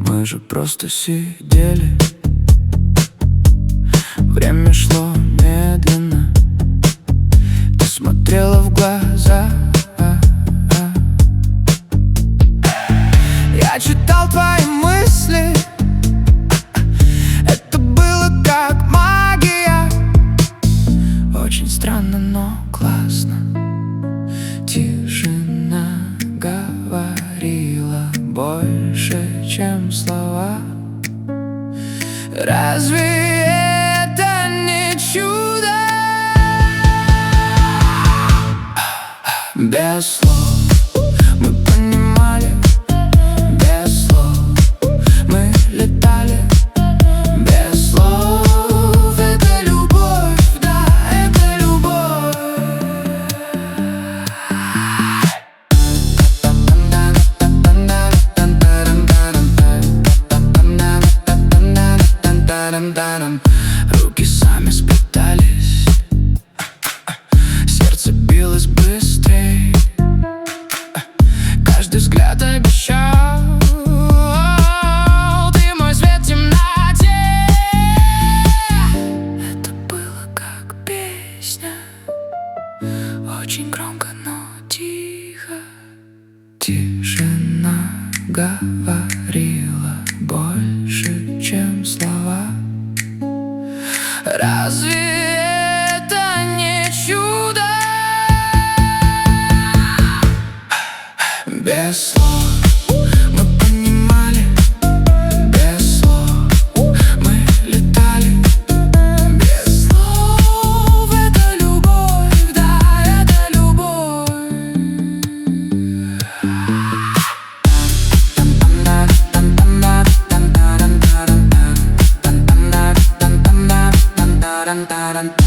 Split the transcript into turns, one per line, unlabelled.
Мы же просто сидели, время шло медленно. Ты смотрела в глаза, я читал твои мысли. Это было как магия. Очень странно, но классно. Тишина говорила больше, чем слова. Разве это не чудо? Без слов мы понимали, без слов мы летали. Без слов это любовь, да, это любовь. Руки сами сплетались, сердце билось быстрей. Каждый взгляд обещал: ты мой свет в темноте. Это было как песня, очень громко, но тихо. Тишина говорила больше, чем слова. Разве это не чудо? Без слов мы понимали, без слов мы летали. Без слов это любовь, да, это любовь. Dun, dun, dun.